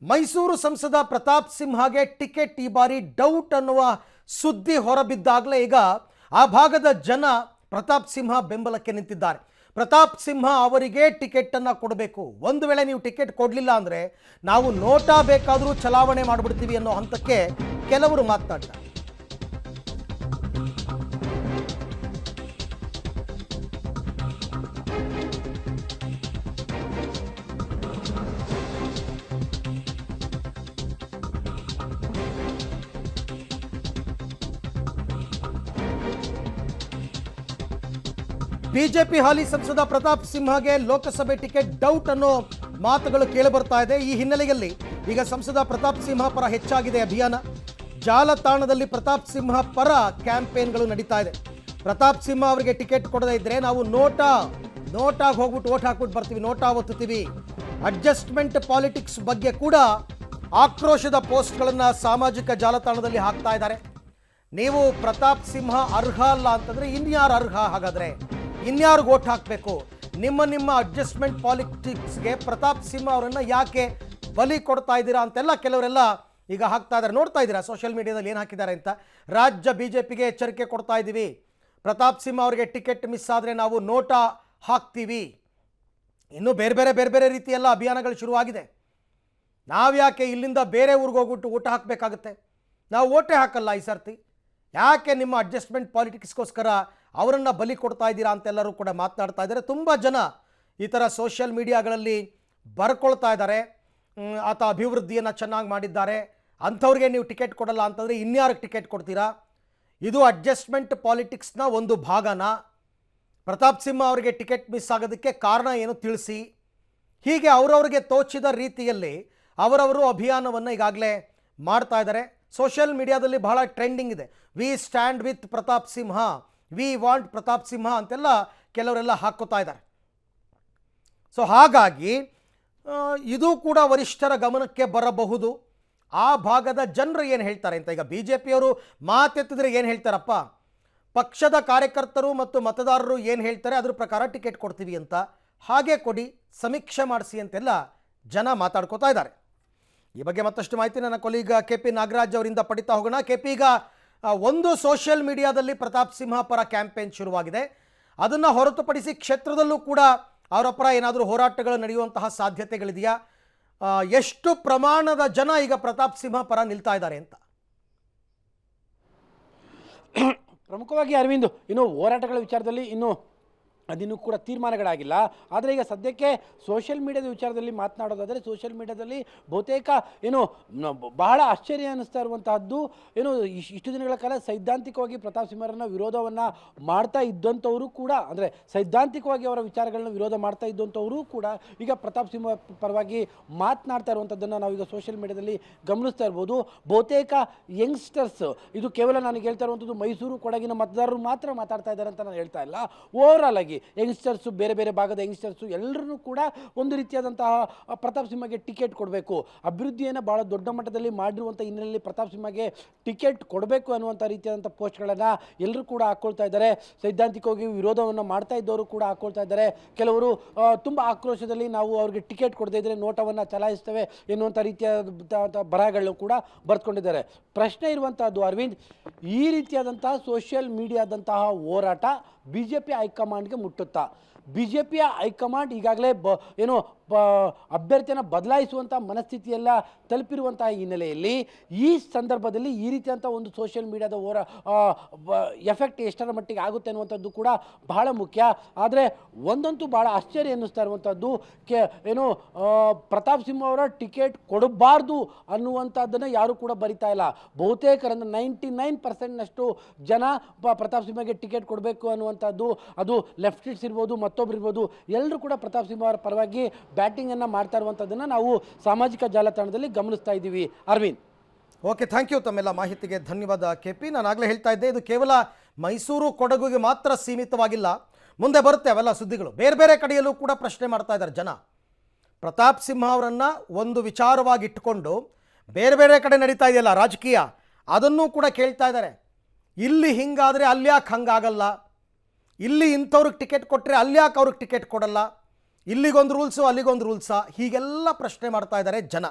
ಮೈಸೂರು ಸಂಸದ ಪ್ರತಾಪ್ ಸಿಂಹಗೆ ಟಿಕೆಟ್ ಈ ಬಾರಿ ಡೌಟ್ ಅನ್ನುವ ಸುದ್ದಿ ಹೊರಬಿದ್ದಾಗಲೇ ಈಗ ಆ ಭಾಗದ ಜನ ಪ್ರತಾಪ್ ಸಿಂಹ ಬೆಂಬಲಕ್ಕೆ ನಿಂತಿದ್ದಾರೆ. ಪ್ರತಾಪ್ ಸಿಂಹ ಅವರಿಗೆ ಟಿಕೆಟ್ ಅನ್ನು ಕೊಡಬೇಕು. ಒಂದು ವೇಳೆ ನೀವು ಟಿಕೆಟ್ ಕೊಡಲಿಲ್ಲ ಅಂದರೆ ನಾವು ನೋಟಾ ಬೇಕಾದರೂ ಚಲಾವಣೆ ಮಾಡಿಬಿಡ್ತೀವಿ ಅನ್ನೋ ಹಂತಕ್ಕೆ ಕೆಲವರು ಮಾತನಾಡ್ತಾರೆ. ಬಿಜೆಪಿ ಹಾಲಿ ಸಂಸದ ಪ್ರತಾಪ್ ಸಿಂಹಗೆ ಲೋಕಸಭೆ ಟಿಕೆಟ್ ಡೌಟ್ ಅನ್ನೋ ಮಾತುಗಳು ಕೇಳಿಬರ್ತಾ ಇದೆ. ಈ ಹಿನ್ನೆಲೆಯಲ್ಲಿ ಈಗ ಸಂಸದ ಪ್ರತಾಪ್ ಸಿಂಹ ಪರ ಹೆಚ್ಚಾಗಿದೆ ಅಭಿಯಾನ. ಜಾಲತಾಣದಲ್ಲಿ ಪ್ರತಾಪ್ ಸಿಂಹ ಪರ ಕ್ಯಾಂಪೇನ್ಗಳು ನಡೀತಾ ಇದೆ. ಪ್ರತಾಪ್ ಸಿಂಹ ಅವರಿಗೆ ಟಿಕೆಟ್ ಕೊಡದೇ ಇದ್ರೆ ನಾವು ನೋಟಾಗಿ ಹೋಗ್ಬಿಟ್ಟು ಓಟ್ ಹಾಕ್ಬಿಟ್ಟು ಬರ್ತೀವಿ, ನೋಟಾ ಒತ್ತುತ್ತೀವಿ. ಅಡ್ಜಸ್ಟ್ಮೆಂಟ್ ಪಾಲಿಟಿಕ್ಸ್ ಬಗ್ಗೆ ಕೂಡ ಆಕ್ರೋಶದ ಪೋಸ್ಟ್ಗಳನ್ನು ಸಾಮಾಜಿಕ ಜಾಲತಾಣದಲ್ಲಿ ಹಾಕ್ತಾ ಇದ್ದಾರೆ. ನೀವು ಪ್ರತಾಪ್ ಸಿಂಹ ಅರ್ಹ ಅಲ್ಲ ಅಂತಂದ್ರೆ ಇನ್ಯಾರು ಅರ್ಹ? ಹಾಗಾದ್ರೆ ಇನ್ಯಾರಿಗೆ ಓಟ್ ಹಾಕಬೇಕು? ನಿಮ್ಮ ಅಡ್ಜಸ್ಟ್ಮೆಂಟ್ ಪಾಲಿಟಿಕ್ಸ್ಗೆ ಪ್ರತಾಪ್ ಸಿಂಹ ಅವರನ್ನು ಯಾಕೆ ಬಲಿ ಕೊಡ್ತಾ ಇದ್ದೀರಾ ಅಂತೆಲ್ಲ ಕೆಲವರೆಲ್ಲ ಈಗ ಹಾಕ್ತಾ ಇದ್ದಾರೆ. ನೋಡ್ತಾ ಇದ್ದೀರಾ ಸೋಷಿಯಲ್ ಮೀಡಿಯಾದಲ್ಲಿ ಏನು ಹಾಕಿದ್ದಾರೆ ಅಂತ. ರಾಜ್ಯ ಬಿಜೆಪಿಗೆ ಎಚ್ಚರಿಕೆ ಕೊಡ್ತಾ ಇದ್ದೀವಿ, ಪ್ರತಾಪ್ ಸಿಂಹ ಅವರಿಗೆ ಟಿಕೆಟ್ ಮಿಸ್ ಆದರೆ ನಾವು ನೋಟಾ ಹಾಕ್ತೀವಿ. ಇನ್ನೂ ಬೇರೆ ಬೇರೆ ರೀತಿಯೆಲ್ಲ ಅಭಿಯಾನಗಳು ಶುರುವಾಗಿದೆ. ನಾವ್ಯಾಕೆ ಇಲ್ಲಿಂದ ಬೇರೆ ಊರಿಗೆ ಹೋಗ್ಬಿಟ್ಟು ಊಟ ಹಾಕಬೇಕಾಗುತ್ತೆ? ನಾವು ಓಟೇ ಹಾಕಲ್ಲ ಈ ಸರ್ತಿ. ಯಾಕೆ ನಿಮ್ಮ ಅಡ್ಜಸ್ಟ್ಮೆಂಟ್ ಪಾಲಿಟಿಕ್ಸ್ಗೋಸ್ಕರ ಅವರನ್ನು ಬಲಿ ಕೊಡ್ತಾ ಇದ್ದೀರಾ ಅಂತೆಲ್ಲರೂ ಕೂಡ ಮಾತನಾಡ್ತಾ ಇದ್ದಾರೆ. ತುಂಬ ಜನ ಈ ಥರ ಸೋಷಿಯಲ್ ಮೀಡಿಯಾಗಳಲ್ಲಿ ಬರ್ಕೊಳ್ತಾ ಇದ್ದಾರೆ. ಆತ ಅಭಿವೃದ್ಧಿಯನ್ನು ಚೆನ್ನಾಗಿ ಮಾಡಿದ್ದಾರೆ, ಅಂಥವ್ರಿಗೆ ನೀವು ಟಿಕೆಟ್ ಕೊಡಲ್ಲ ಅಂತಂದರೆ ಇನ್ಯಾರಿಗೆ ಟಿಕೆಟ್ ಕೊಡ್ತೀರಾ? ಇದು ಅಡ್ಜಸ್ಟ್ಮೆಂಟ್ ಪಾಲಿಟಿಕ್ಸ್ನ ಒಂದು ಭಾಗನ? ಪ್ರತಾಪ್ ಸಿಂಹ ಅವರಿಗೆ ಟಿಕೆಟ್ ಮಿಸ್ ಆಗೋದಕ್ಕೆ ಕಾರಣ ಏನು ತಿಳಿಸಿ. ಹೀಗೆ ಅವರವರಿಗೆ ತೋಚಿದ ರೀತಿಯಲ್ಲಿ ಅವರವರು ಅಭಿಯಾನವನ್ನು ಈಗಾಗಲೇ ಮಾಡ್ತಾ ಇದ್ದಾರೆ. ಸೋಷಿಯಲ್ ಮೀಡಿಯಾದಲ್ಲಿ ಬಹಳ ಟ್ರೆಂಡಿಂಗ್ ಇದೆ. We stand with Pratap Simha, we want Pratap Simha ಅಂತೆಲ್ಲ ಕೆಲವರೆಲ್ಲ ಹಾಕೋತಾ ಇದ್ದಾರೆ. ಸೊ ಹಾಗಾಗಿ ಇದು ಕೂಡ ವರಿಷ್ಠರ ಗಮನಕ್ಕೆ ಬರಬಹುದು. ಆ ಭಾಗದ ಜನರು ಏನು ಹೇಳ್ತಾರೆ ಅಂತ. ಈಗ ಬಿ ಜೆ ಪಿಯವರು ಮಾತೆತ್ತಿದ್ರೆ ಏನು ಹೇಳ್ತಾರಪ್ಪ, ಪಕ್ಷದ ಕಾರ್ಯಕರ್ತರು ಮತ್ತು ಮತದಾರರು ಏನು ಹೇಳ್ತಾರೆ ಅದ್ರ ಪ್ರಕಾರ ಟಿಕೆಟ್ ಕೊಡ್ತೀವಿ ಅಂತ. ಹಾಗೆ ಕೊಡಿ, ಸಮೀಕ್ಷೆ ಮಾಡಿಸಿ ಅಂತೆಲ್ಲ ಜನ ಮಾತಾಡ್ಕೋತಾ ಇದ್ದಾರೆ. ಈ ಬಗ್ಗೆ ಮತ್ತಷ್ಟು ಮಾಹಿತಿ ನನ್ನ ಕೊಲೀಗ ಕೆ ಪಿ ನಾಗರಾಜ್ ಅವರಿಂದ ಪಡಿತಾ ಹೋಗೋಣ. ಕೆ ಪಿ, ಈಗ ಒಂದು ಸೋಷಿಯಲ್ ಮೀಡಿಯಾದಲ್ಲಿ ಪ್ರತಾಪ್ ಸಿಂಹ ಪರ ಕ್ಯಾಂಪೇನ್ ಶುರುವಾಗಿದೆ. ಅದನ್ನು ಹೊರತುಪಡಿಸಿ ಕ್ಷೇತ್ರದಲ್ಲೂ ಕೂಡ ಅವರ ಪರ ಏನಾದರೂ ಹೋರಾಟಗಳು ನಡೆಯುವಂತಹ ಸಾಧ್ಯತೆಗಳಿದೆಯಾ? ಎಷ್ಟು ಪ್ರಮಾಣದ ಜನ ಈಗ ಪ್ರತಾಪ್ ಸಿಂಹ ಪರ ನಿಲ್ತಾ ಇದ್ದಾರೆ ಅಂತ? ಪ್ರಮುಖವಾಗಿ ಅರವಿಂದ್, ಇನ್ನು ಹೋರಾಟಗಳ ವಿಚಾರದಲ್ಲಿ ಅದಿನ್ನೂ ಕೂಡ ತೀರ್ಮಾನಗಳಾಗಿಲ್ಲ. ಆದರೆ ಈಗ ಸದ್ಯಕ್ಕೆ ಸೋಷಿಯಲ್ ಮೀಡಿಯಾದ ವಿಚಾರದಲ್ಲಿ ಮಾತನಾಡೋದಾದರೆ ಸೋಷಿಯಲ್ ಮೀಡಿಯಾದಲ್ಲಿ ಬಹುತೇಕ ಬಹಳ ಆಶ್ಚರ್ಯ ಅನ್ನಿಸ್ತಾ ಇರುವಂತಹದ್ದು ಇಷ್ಟು ದಿನಗಳ ಕಾಲ ಸೈದ್ಧಾಂತಿಕವಾಗಿ ಪ್ರತಾಪ್ ಸಿಂಹರನ್ನ ವಿರೋಧವನ್ನು ಮಾಡ್ತಾ ಇದ್ದಂಥವರು ಕೂಡ, ಅಂದರೆ ಸೈದ್ಧಾಂತಿಕವಾಗಿ ಅವರ ವಿಚಾರಗಳನ್ನ ವಿರೋಧ ಮಾಡ್ತಾ ಇದ್ದಂಥವರು ಕೂಡ ಈಗ ಪ್ರತಾಪ್ ಸಿಂಹ ಪರವಾಗಿ ಮಾತನಾಡ್ತಾ ಇರುವಂಥದ್ದನ್ನು ನಾವೀಗ ಸೋಷಿಯಲ್ ಮೀಡಿಯಾದಲ್ಲಿ ಗಮನಿಸ್ತಾ ಇರ್ಬೋದು. ಬಹುತೇಕ ಯಂಗ್ಸ್ಟರ್ಸ್, ಇದು ಕೇವಲ ನನಗೆ ಹೇಳ್ತಾ ಇರುವಂಥದ್ದು ಮೈಸೂರು ಕೊಡಗಿನ ಮತದಾರರು ಮಾತ್ರ ಮಾತಾಡ್ತಾ ಇದ್ದಾರೆ ಅಂತ ನಾನು ಹೇಳ್ತಾ ಇಲ್ಲ. ಓವರಾಲ್ ಆಗಿ ಯಂಗ್ಸ್ಟರ್ಸು, ಬೇರೆ ಭಾಗದ ಯಂಗ್ಸ್ಟರ್ಸು ಎಲ್ಲರೂ ಕೂಡ ಒಂದು ರೀತಿಯಾದಂತಹ ಪ್ರತಾಪ್ ಸಿಂಹಗೆ ಟಿಕೆಟ್ ಕೊಡಬೇಕು, ಅಭಿವೃದ್ಧಿಯನ್ನು ಭಾಳ ದೊಡ್ಡ ಮಟ್ಟದಲ್ಲಿ ಮಾಡಿರುವಂಥ ಹಿನ್ನೆಲೆಯಲ್ಲಿ ಪ್ರತಾಪ್ ಸಿಂಹಗೆ ಟಿಕೆಟ್ ಕೊಡಬೇಕು ಅನ್ನುವಂಥ ರೀತಿಯಾದಂಥ ಪೋಸ್ಟ್ಗಳನ್ನು ಎಲ್ಲರೂ ಕೂಡ ಹಾಕ್ಕೊಳ್ತಾ ಇದ್ದಾರೆ. ಸೈದ್ಧಾಂತಿಕವಾಗಿ ವಿರೋಧವನ್ನು ಮಾಡ್ತಾ ಇದ್ದವರು ಕೂಡ ಹಾಕ್ಕೊಳ್ತಾ ಇದ್ದಾರೆ. ಕೆಲವರು ತುಂಬ ಆಕ್ರೋಶದಲ್ಲಿ ನಾವು ಅವ್ರಿಗೆ ಟಿಕೆಟ್ ಕೊಡದೇ ಇದ್ದರೆ ನೋಟವನ್ನು ಚಲಾಯಿಸ್ತೇವೆ ಎನ್ನುವಂಥ ರೀತಿಯಾದ ಬರಹಗಳನ್ನು ಕೂಡ ಬರೆದುಕೊಂಡಿದ್ದಾರೆ. ಪ್ರಶ್ನೆ ಇರುವಂತಹದ್ದು ಅರವಿಂದ್, ಈ ರೀತಿಯಾದಂತಹ ಸೋಷಿಯಲ್ ಮೀಡಿಯಾದಂತಹ ಹೋರಾಟ ಬಿಜೆಪಿ ಹೈಕಮಾಂಡ್ಗೆ ಮುಟ್ಟುತ್ತಾ? ಬಿಜೆಪಿಯ ಹೈಕಮಾಂಡ್ ಈಗಾಗಲೇ ಅಭ್ಯರ್ಥಿಯನ್ನು ಬದಲಾಯಿಸುವಂಥ ಮನಸ್ಥಿತಿಯೆಲ್ಲ ತಲುಪಿರುವಂತಹ ಹಿನ್ನೆಲೆಯಲ್ಲಿ ಈ ಸಂದರ್ಭದಲ್ಲಿ ಈ ರೀತಿಯಂಥ ಒಂದು ಸೋಷಿಯಲ್ ಮೀಡಿಯಾದ ಎಫೆಕ್ಟ್ ಎಷ್ಟರ ಮಟ್ಟಿಗೆ ಆಗುತ್ತೆ ಅನ್ನುವಂಥದ್ದು ಕೂಡ ಬಹಳ ಮುಖ್ಯ. ಆದರೆ ಒಂದಂತೂ ಬಹಳ ಆಶ್ಚರ್ಯ ಅನ್ನಿಸ್ತಾ ಇರುವಂಥದ್ದು, ಪ್ರತಾಪ್ ಸಿಂಹ ಅವರ ಟಿಕೆಟ್ ಕೊಡಬಾರ್ದು ಅನ್ನುವಂಥದ್ದನ್ನು ಯಾರು ಕೂಡ ಬರಿತಾ ಇಲ್ಲ. ಬಹುತೇಕರಂದ್ರೆ 99% ಜನ ಪ್ರತಾಪ್ ಸಿಂಹಗೆ ಟಿಕೆಟ್ ಕೊಡಬೇಕು ಅನ್ನುವಂಥದ್ದು, ಅದು ಲೆಫ್ಟಿಸ್ಟ್ ಇರ್ಬೋದು, ಮತ್ತೊಬ್ರು ಇರ್ಬೋದು, ಎಲ್ಲರೂ ಕೂಡ ಪ್ರತಾಪ್ ಸಿಂಹ ಅವರ ಪರವಾಗಿ ಬ್ಯಾಟಿಂಗ್ ಅನ್ನು ಮಾಡ್ತಾ ಇರುವಂಥದ್ದನ್ನು ನಾವು ಸಾಮಾಜಿಕ ಜಾಲತಾಣದಲ್ಲಿ ಗಮನಿಸ್ತಾ ಇದ್ದೀವಿ. Arvind, okay, thank you. ತಮ್ಮೆಲ್ಲ ಮಾಹಿತಿಗೆ ಧನ್ಯವಾದ ಕೆ ಪಿ. ನಾನು ಆಗಲೇ ಹೇಳ್ತಾ ಇದ್ದೆ, ಇದು ಕೇವಲ ಮೈಸೂರು ಕೊಡಗುಗೆ ಮಾತ್ರ ಸೀಮಿತವಾಗಿಲ್ಲ. ಮುಂದೆ ಬರುತ್ತೆ ಅವೆಲ್ಲ ಸುದ್ದಿಗಳು. ಬೇರೆ ಕಡೆಯಲ್ಲೂ ಕೂಡ ಪ್ರಶ್ನೆ ಮಾಡ್ತಾ ಇದ್ದಾರೆ ಜನ. ಪ್ರತಾಪ್ ಸಿಂಹ ಅವರನ್ನು ಒಂದು ವಿಚಾರವಾಗಿ ಇಟ್ಟುಕೊಂಡು ಬೇರೆ ಕಡೆ ನಡೀತಾ ಇದೆಯಲ್ಲ ರಾಜಕೀಯ, ಅದನ್ನೂ ಕೂಡ ಕೇಳ್ತಾ ಇದ್ದಾರೆ. ಇಲ್ಲಿ ಹಿಂಗಾದರೆ ಅಲ್ಲಿ ಯಾಕೆ ಹಂಗಾಗಲ್ಲ? ಇಲ್ಲಿ ಇಂಥವ್ರಿಗೆ ಟಿಕೆಟ್ ಕೊಟ್ಟರೆ ಅಲ್ಲಿ ಯಾಕೆ ಅವ್ರಿಗೆ ಟಿಕೆಟ್ ಕೊಡಲ್ಲ? ಇಲ್ಲಿಗೊಂದು ರೂಲ್ಸು ಅಲ್ಲಿಗೊಂದು ರೂಲ್ಸಾ? ಹೀಗೆಲ್ಲ ಪ್ರಶ್ನೆ ಮಾಡ್ತಾ ಇದ್ದಾರೆ ಜನ.